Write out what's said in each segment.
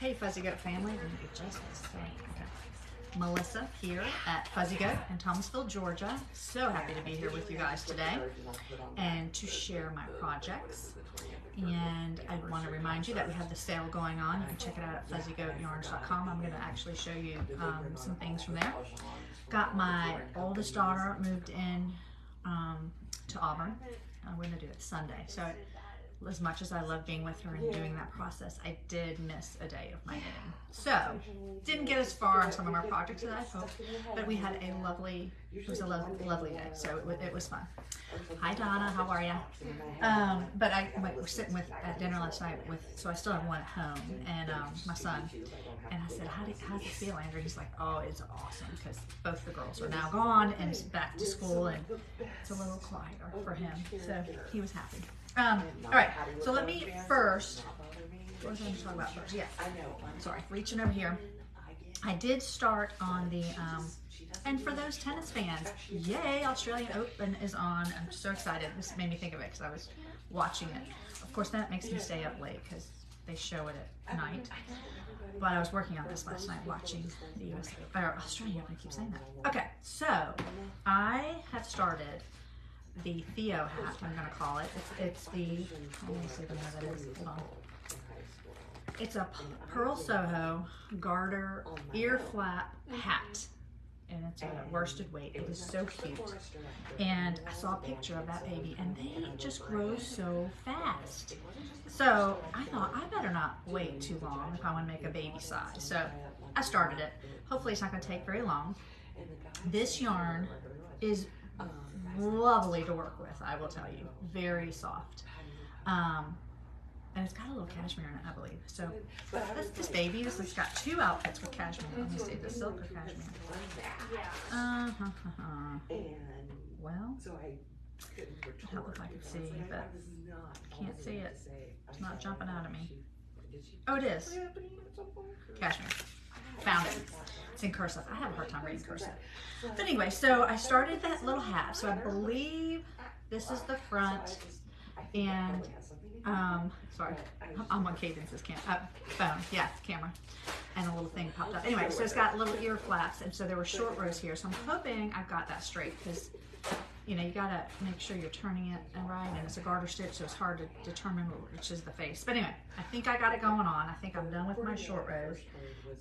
Hey Fuzzy Goat family, I'm gonna adjust this thing. Okay. Melissa here at Fuzzy Goat in Thomasville, Georgia. So happy to be here with you guys today and to share my projects. And I want to remind you that we have the sale going on. You can check it out at fuzzygoatyarns.com. I'm going to actually show you some things from there. Got my oldest daughter moved in to Auburn. We're going to do it Sunday. So as much as I love being with her and doing that process, I did miss a day of my knitting. So, didn't get as far on some of our projects as I hoped, but we had a lovely, it was a lovely day, so it was fun. Hi Donna, how are ya? But I was sitting at dinner last night so I still have one at home, and my son, and I said, how's it feel, Andrew? He's like, oh, it's awesome, because both the girls are now gone and back to school, and it's a little quieter for him, so he was happy. All right, so let me first, what was I going to talk about first? Yeah, sorry, reaching over here. I did start on the, and for those tennis fans, yay, Australian Open is on. I'm so excited. This made me think of it because I was watching it. Of course, that makes me stay up late because they show it at night. But I was working on this last night, watching the US, or Australian Open, I keep saying that. Okay, so I have started the Theo hat, I'm going to call it. It's the, let me see if I know what that is. Hold on. It's a Pearl Soho garter ear flap hat, and it's a worsted weight. It is so cute, and I saw a picture of that baby, and they just grow so fast. So I thought I better not wait too long if I want to make a baby size. So I started it. Hopefully it's not going to take very long. This yarn is lovely to work with, I will tell you. Very soft. And it's got a little cashmere in it, I believe. So this baby, it's got two outfits with cashmere. Let me see, the silk or cashmere. Well, I hope if I could see, but I can't see it. It's not jumping out at me. Oh, it is. Cashmere. Found it. It's in cursive. I have a hard time reading cursive. But anyway, so I started that little hat. So I believe this is the front, and sorry, I'm on Cadence's phone. Yeah, camera, and a little thing popped up. Anyway, so it's got little ear flaps, and so there were short rows here. So I'm hoping I've got that straight, because you know, you gotta make sure you're turning it right, and it's a garter stitch, so it's hard to determine which is the face. But anyway, I think I got it going on. I think I'm done with my short rows,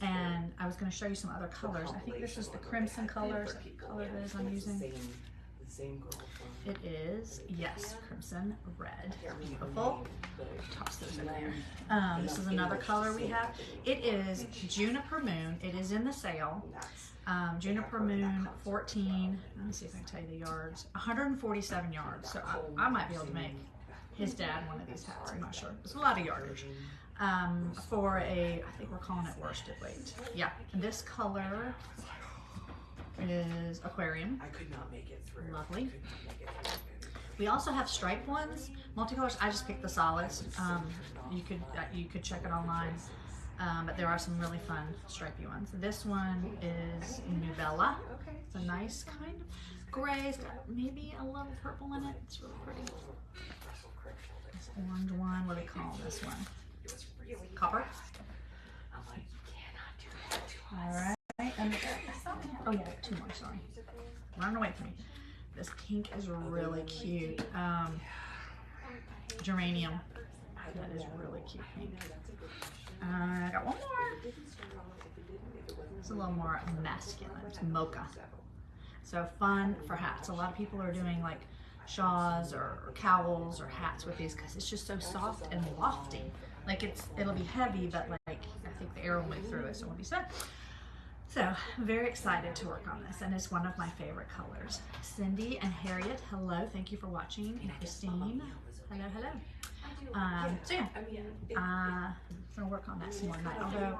and I was gonna show you some other colors. I think this is the crimson color. Is that the color it is I'm using? It is, yes, crimson red. Beautiful. Toss those in there. This is another color we have. It is Juniper Moon. It is in the sale. Juniper Moon 14. Let me see if I can tell you the yards. 147 yards. So I might be able to make his dad one of these hats. I'm not sure. It's a lot of yardage. For a, I think we're calling it worsted weight. Yeah. And this color is Aquarium. I could not make it through. Lovely. We also have striped ones, multicolors. I just picked the solids. You could check it online, but there are some really fun stripey ones. This one is Nubella. It's a nice kind of gray. It's got maybe a little purple in it. It's really pretty. This orange one. What do they call this one? Copper. All right. And oh yeah, two more, sorry. Run away from me. This pink is really cute. Geranium. That is really cute pink. I got one more. It's a little more masculine. It's mocha. So fun for hats. A lot of people are doing like shawls or cowls or hats with these because it's just so soft and lofty. Like it'll be heavy, but like I think the air will move through it, so it won't be sad. So, very excited to work on this, and it's one of my favorite colors. Cindy and Harriet, hello, thank you for watching. And Christine, hello, hello. So yeah, I'm gonna work on that some more tonight, although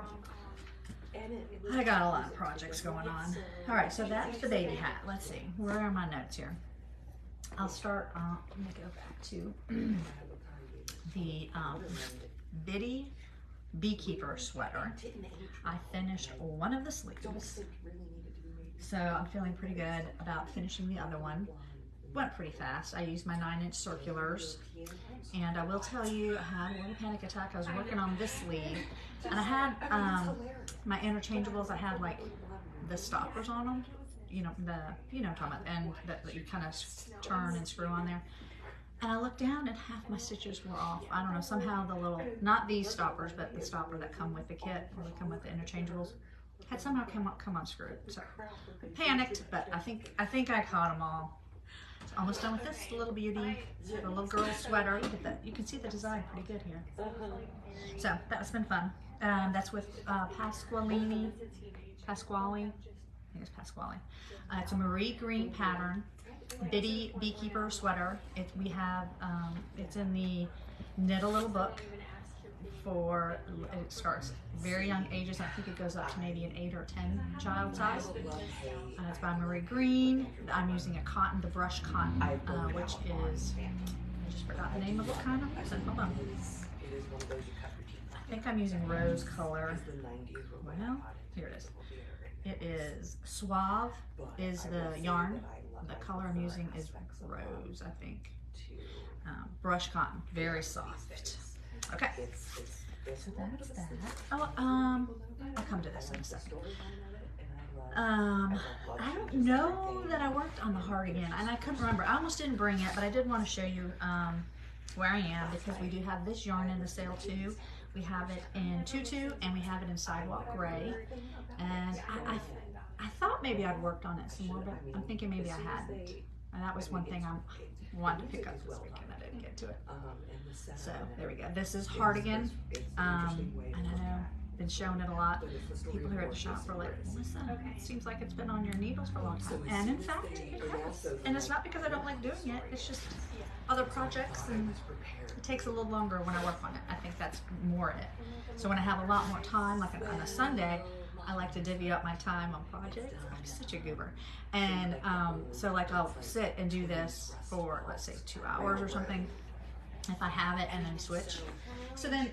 I got a lot of projects going on. All right, so that's the baby hat. Let's see, where are my notes here? I'll start, let me go back to the Biddy Beekeeper sweater. I finished one of the sleeves, so I'm feeling pretty good about finishing the other one. went pretty fast. I used my 9-inch circulars, and I will tell you, I had a little panic attack. I was working on this sleeve, and I had my interchangeables. I had like the stoppers on them, you know what I'm talking about, and that you kind of turn and screw on there. And I looked down, and half my stitches were off. I don't know, somehow the little, not these stoppers, but the stopper that come with the kit, or that come with the interchangeables, had somehow come unscrewed. So I panicked, but I think I caught them all. So almost done with this little beauty, the little girl sweater. Look at that. You can see the design pretty good here. So that's been fun. That's with Pasquale. I think it's Pasquale. It's a Marie Green pattern, bitty beekeeper sweater. We have it's in the Knit a Little book. It starts very young ages. I think it goes up to maybe an 8 or 10 child size. It's by Marie Green. I'm using a cotton, the brush cotton, which is, I just forgot the name of it kind of. So hold on. I think I'm using rose color. Well, here it is. It is Suave is the yarn. The color I'm using is rose, I think. Brush cotton, very soft. Okay, so that's that. Oh, I'll come to this in a second. I don't know that I worked on the heart again, and I couldn't remember. I almost didn't bring it, but I did want to show you where I am, because we do have this yarn in the sale too. We have it in tutu, and we have it in sidewalk gray. And I thought maybe I'd worked on it some more, but I'm thinking maybe I hadn't. And that was one thing I wanted to pick up this weekend. I didn't get to it. So there we go. This is Hardigan. And I know I've been showing it a lot. People here at the shop are like, Melissa, it seems like it's been on your needles for a long time. And in fact, it has. And it's not because I don't like doing it. It's just other projects, and it takes a little longer when I work on it. I think that's more it. So when I have a lot more time, like on a Sunday, I like to divvy up my time on projects. I'm such a goober. And so like I'll sit and do this for, let's say, 2 hours or something, if I have it, and then switch. So then,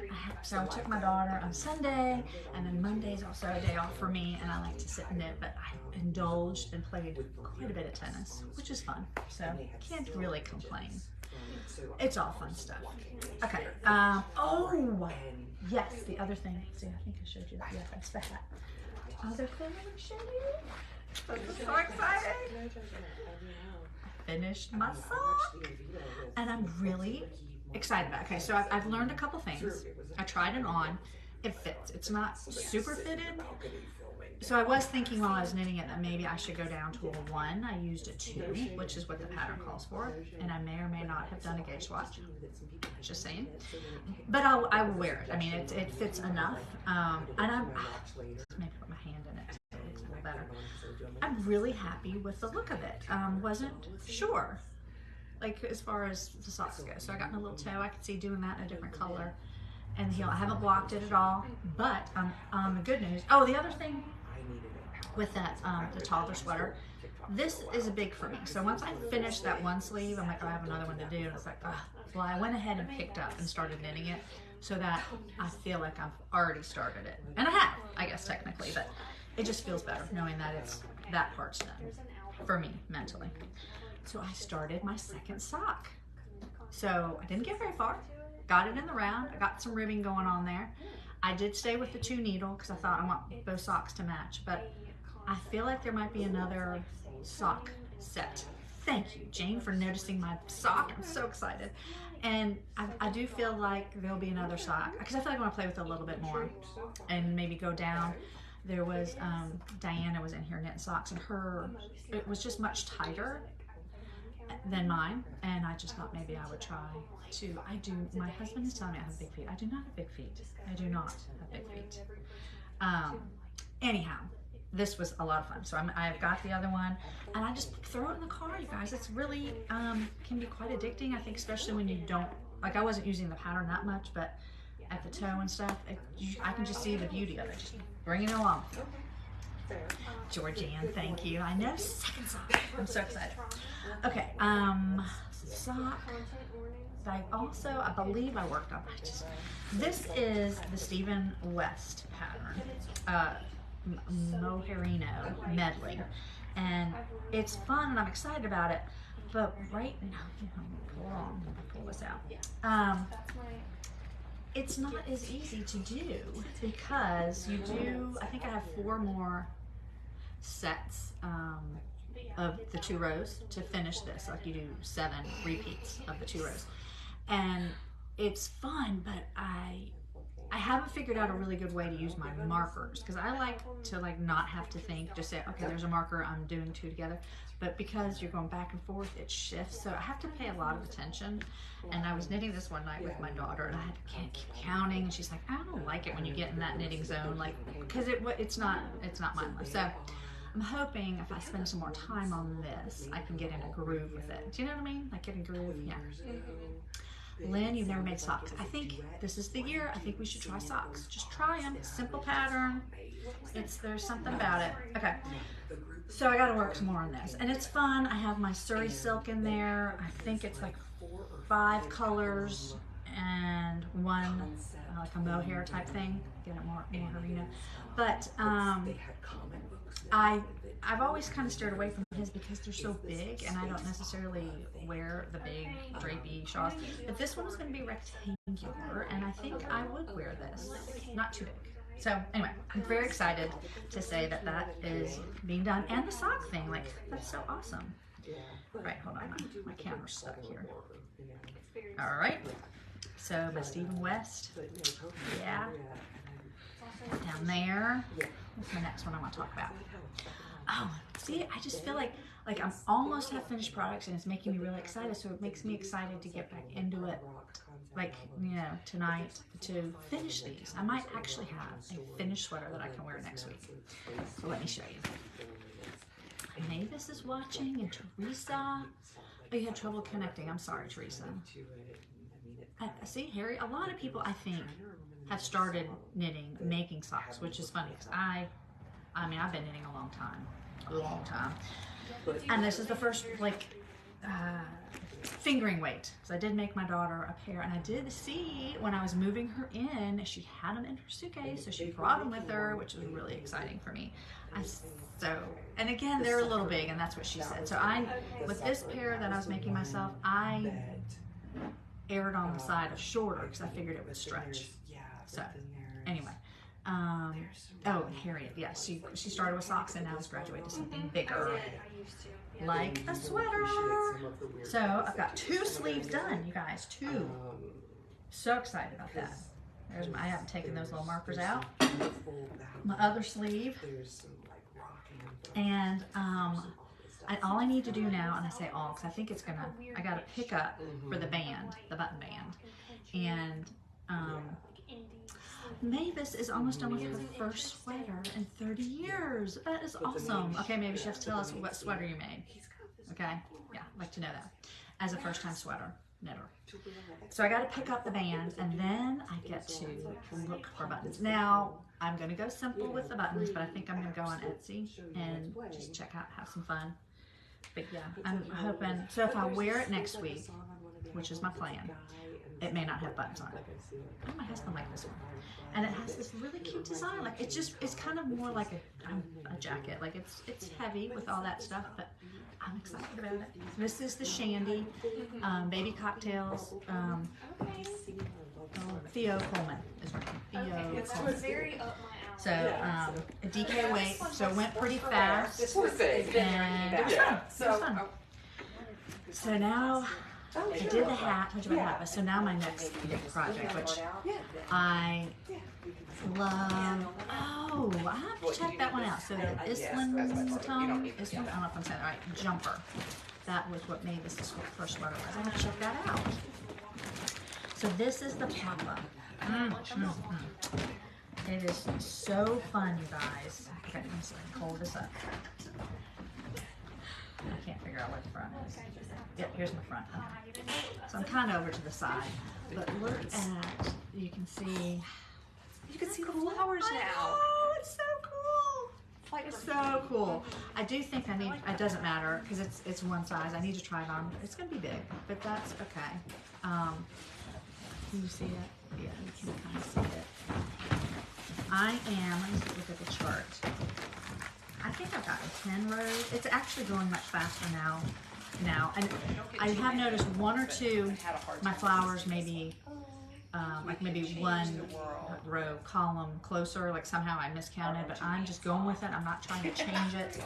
I took my daughter on Sunday, and then Monday's also a day off for me, and I like to sit and knit, but I indulged and played quite a bit of tennis, which is fun. So can't really complain. It's all fun stuff. Okay. Oh, yes, the other thing. See, I think I showed you that. Yeah, that's the hat. Other thing I would show you. I'm so excited. I finished my sock, and I'm really excited about it. Okay, so I've learned a couple things. I tried it on. It fits. It's not super fitted. So I was thinking while I was knitting it that maybe I should go down to a 1. I used a 2, which is what the pattern calls for, and I may or may not have done a gauge swatch. Just saying. But I will wear it. I mean, it fits enough. And I'm maybe put my hand in it so it looks a little better. I'm really happy with the look of it. Wasn't sure, like as far as the socks go. So I got my little toe. I could see doing that in a different color. And the heel, I haven't blocked it at all. But the good news. Oh, the other thing with that the toddler sweater, this is a big for me. So once I finish that one sleeve, I'm like, oh, I have another one to do, and it's like, oh. Well, I went ahead and picked up and started knitting it so that I feel like I've already started it, and I have, I guess technically, but it just feels better knowing that that part's done for me mentally. So I started my second sock. So I didn't get very far. Got it in the round. I got some ribbing going on there. I did stay with the 2 needle because I thought I want both socks to match, but I feel like there might be another sock set. Thank you, Jane, for noticing my sock. I'm so excited. And I do feel like there'll be another sock, because I feel like I want to play with it a little bit more and maybe go down. There was, Diana was in here knitting socks, and it was just much tighter than mine, and I just thought maybe I would try to. My husband is telling me I have big feet. I do not have big feet. I do not have big feet. Anyhow, this was a lot of fun. So I've got the other one, and I just throw it in the car, you guys. It's really, can be quite addicting, I think, especially when you don't, like I wasn't using the pattern that much, but at the toe and stuff, I can just see the beauty of it. Just bring it along. Georgianne, thank you. I know, second sock. I'm so excited. Okay, sock. I believe I worked on. This is the Stephen West pattern, Moherino medley, and it's fun and I'm excited about it. But right now, pull this out. It's not as easy to do because you do, I think I have 4 more sets of the 2 rows to finish this. Like you do 7 repeats of the 2 rows. And it's fun, but I haven't figured out a really good way to use my markers because I like to not have to think, just say, okay, there's a marker, I'm doing 2 together. But because you're going back and forth, it shifts. So I have to pay a lot of attention. And I was knitting this one night with my daughter, and I had to keep counting. And she's like, I don't like it when you get in that knitting zone, like, because it's not mindless. So I'm hoping if I spend some more time on this, I can get in a groove with it. Do you know what I mean? Like get in a groove, yeah. Lynn, you've never made socks. I think this is the year. I think we should try socks. Just try them. Simple pattern. There's something about it. Okay. So I got to work some more on this, and it's fun. I have my Surrey silk in there. I think it's like 5 colors and 1 like a mohair type thing. Get it more harina. But I've always kind of steered away from his because they're so big, and I don't necessarily wear the big drapey shawls. But this one is going to be rectangular, and I think I would wear this. Not too big. So anyway, I'm very excited to say that that is being done, and the sock thing, like that's so awesome. Right, hold on, my camera's stuck here. All right, so my Stephen West, yeah, down there. What's my next one I want to talk about? Oh, see, I just feel like I'm almost have finished products, and it's making me really excited. So it makes me excited to get back into it. Like, you know, tonight to finish these. I might actually have a finished sweater that I can wear next week. So let me show you. Mavis is watching, and Teresa. Oh, you had trouble connecting. I'm sorry, Teresa. See, Harry, a lot of people, I think, have started knitting, making socks, which is funny because I mean, I've been knitting a long time. And this is the first, like, fingering weight, because I did make my daughter a pair, and I did see when I was moving her in, she had them in her suitcase, so she brought them with her, which was really exciting for me. And again, they're a little big, and that's what she said. So with this pair that I was making myself, I erred on the side of shorter because I figured it would stretch. So anyway, oh, Harriet, yes, she started with socks and now has graduated to something bigger, like a sweater. So I've got 2 sleeves done, you guys, 2. So excited about that. I haven't taken those little markers out. My other sleeve, and all I need to do now, and I say all because I think I got to pick up for the band, the button band, and Mavis is almost done with her first sweater in 30 years. That is awesome. Okay, maybe she has to tell us what sweater you made. Okay, yeah, I'd like to know that as a first-time sweater knitter. So I got to pick up the band, and then I get to look for buttons. Now, I'm going to go simple with the buttons, but I think I'm going to go on Etsy and just check out, have some fun. But yeah, I'm hoping, so if I wear it next week, which is my plan, it may not have buttons on it. Oh, my husband liked this one. And it has this really cute design. Like it's kind of more like a jacket. Like it's heavy with all that stuff, but I'm excited about it. This is the Shandy Baby Cocktails. Theo Coleman is her name. Theo Coleman. Very up my alley. So a DK weight. So it went pretty fast. It's perfect. And it was fun. It was fun. So now I did the hat, told you about the hat, so now my next big project, which I love, oh, I have to check that one out. So the Islington, I don't know if I'm saying that right, jumper. That was what made this first sweater was. I'm going to check that out. So this is the pop-up. It is so fun, you guys. Okay, let me see, hold this up. I can't figure out what the front is. Yep, here's my front. Okay. So I'm kind of over to the side, but look at, you can see the flowers now. Oh, it's so cool. It's so cool. I do think I need, it doesn't matter because it's one size. I need to try it on. It's going to be big, but that's okay. Can you see it? Yeah, you can kind of see it. I am, let me look at the chart. I think I've gotten 10 rows. It's actually going much faster now now. And I have noticed one or two, my flowers maybe, like maybe one row column closer, like somehow I miscounted, but I'm just going with it. I'm not trying to change it.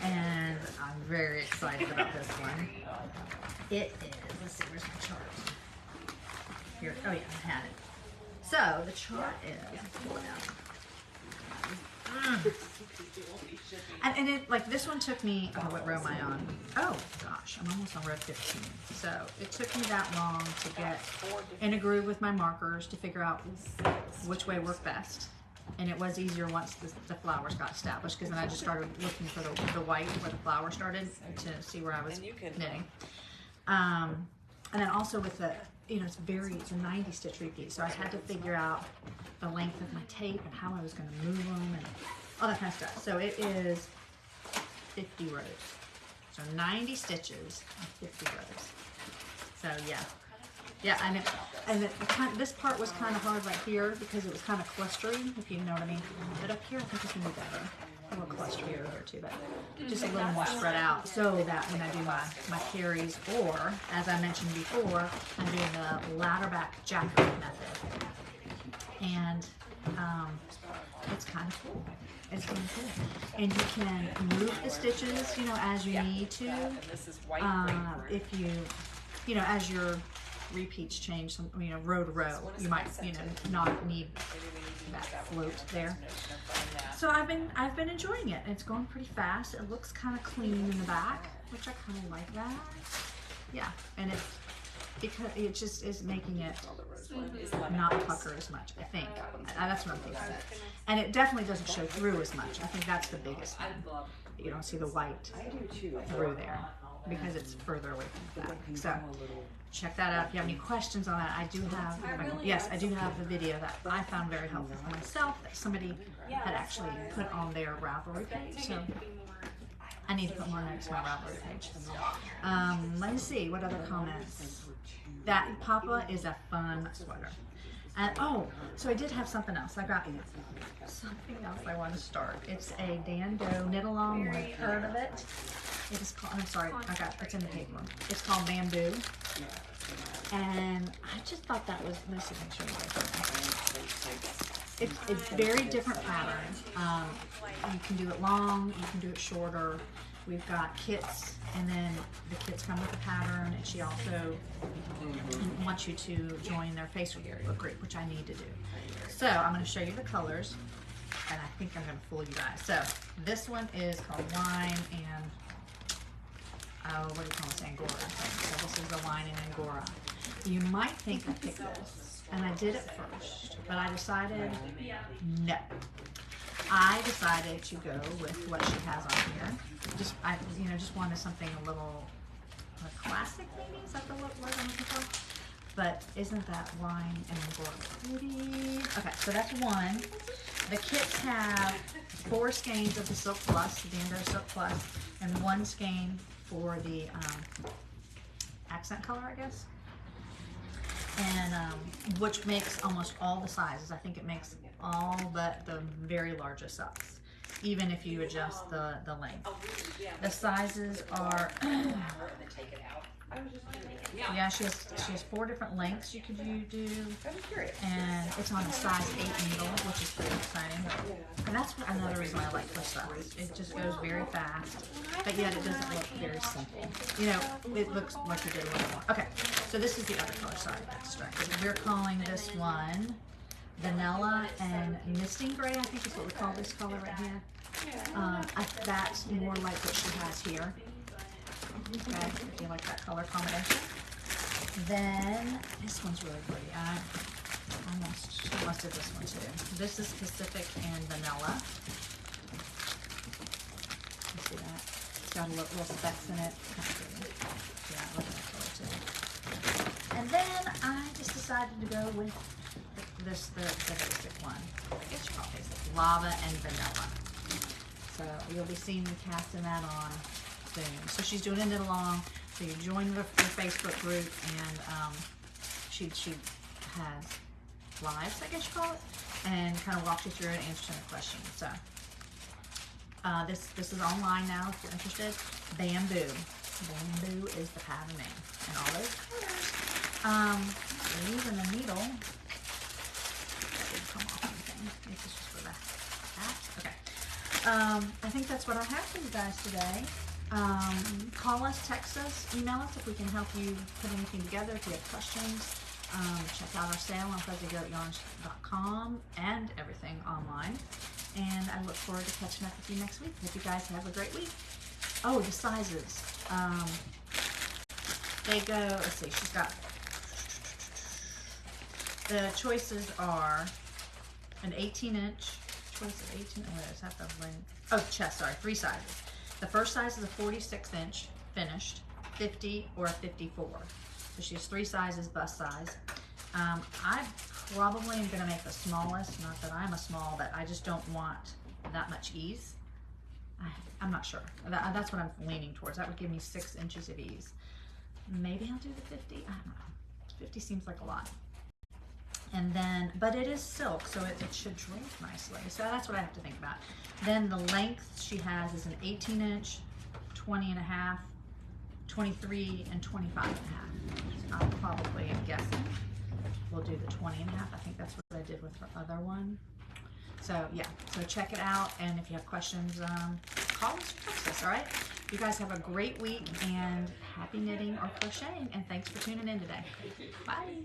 And I'm very excited about this one. It is, let's see, where's my chart? Here, oh yeah, I had it. So the chart is, pull it out. And it, like this one took me, oh, what row am I on? Oh gosh, I'm almost on row 15. So it took me that long to get in a groove with my markers to figure out which way worked best. And it was easier once the flowers got established, because then I just started looking for the white where the flower started to see where I was knitting. And then also with the, you know, it's a 90 stitch repeat, so I had to figure out the length of my tape and how I was going to move them and all that kind of stuff. So it is 50 rows. So 90 stitches and 50 rows. So yeah. Yeah, and this part was kind of hard right here because it was kind of clustery, if you know what I mean. But up here, I think it's going to be better. A little clustery over here too, but just a little more spread out so that when I do my carries, or as I mentioned before, I'm doing the ladder back jackknife method. And it's kind of cool. It's kind of cool. And you can move the stitches, you know, as you need to. If you know, as your repeats change, some, you know, row to row, you might, you know, not need that float there. So I've been enjoying it. It's going pretty fast. It looks kind of clean in the back, which I kind of like that. Yeah, and it's because it just is making it not pucker as much, I think. That's what I'm thinking. And it definitely doesn't show through as much. I think that's the biggest thing. You don't see the white through there because it's further away from the back. So check that out. If you have any questions on that, I do have, yes, I do have the video that I found very helpful for myself that somebody had actually put on their Ravelry page. So I need to put more notes on my Ravelry page. Let's see, what other comments? That Papa is a fun sweater. And oh, so I did have something else. I got something else I want to start. It's a Dan Doe knit along with, heard of it? It is called, I'm sorry, it's in the paper. It's called Bamboo. And I just thought that was, let's see, make sure it's very different pattern. You can do it long, you can do it shorter. We've got kits, and then the kits come with a pattern, and she also wants you to join their Facebook group, which I need to do. So I'm going to show you the colors, and I think I'm going to fool you guys. So this one is called Wine and, what do you call this, Angora, I think. So this is the Wine and Angora. You might think I picked this, and I did it first, but I decided no. I decided to go with what she has on here. I just wanted something a little classic, maybe? Is that the word I'm looking for? But isn't that Wine and Angora pretty? Okay, so that's one. The kits have 4 skeins of the Silk Plus, the Dan Doe Silk Plus, and 1 skein for the accent color, I guess. And which makes almost all the sizes. I think it makes all but the very largest size, even if you adjust the length. The sizes are yeah, she has 4 different lengths you could do, and it's on a size 8 needle, which is pretty exciting. And that's another reason I like her stuff. It just goes very fast, but yet it doesn't look very simple. You know, it looks like you did a little more. Okay, so this is the other color. Sorry, I got distracted. We're calling this one Vanilla and Misting Gray, I think is what we call this color right here. That's more like what she has here. Okay, if you like that color combination. Then this one's really pretty. I must have this one too. This is Pacific and Vanilla. You see that? It's got a little specks in it. Yeah, I love that color too. And then I just decided to go with the basic one. I guess you call it basic. Lava and Vanilla. So you'll be seeing me casting that on soon. So she's doing a knit along. So you join the Facebook group, and she has lives, I guess you call it, and kind of walks you through it and answers any questions. So this is online now if you're interested. Bamboo. Bamboo is the patterning and all those colors. We're using a needle. That didn't come off anything. Maybe this is for the hat. Okay. I think that's what I have for you guys today. Call us, text us, email us if we can help you put anything together. If you have questions, check out our sale on fuzzygoatyarns.com and everything online. And I look forward to catching up with you next week. Hope you guys have a great week. Oh, the sizes. They go, let's see, she's got, the choices are an 18-inch, choice of 18, oh, is that the length? Oh, chest, sorry, 3 sizes. The first size is a 46-inch finished, 50 or a 54. So she has 3 sizes, bust size. I probably am gonna make the smallest, not that I'm a small, but I just don't want that much ease. I'm not sure. That's what I'm leaning towards. That would give me 6 inches of ease. Maybe I'll do the 50, I don't know. 50 seems like a lot. And then, but it is silk, so it should drape nicely. So that's what I have to think about. Then the length she has is an 18-inch, 20 and a half, 23 and 25 and a half. I probably am guessing we'll do the 20 and a half. I think that's what I did with her other one. So yeah, so check it out. And if you have questions, call us or text us, all right? You guys have a great week and happy knitting or crocheting. And thanks for tuning in today. Bye.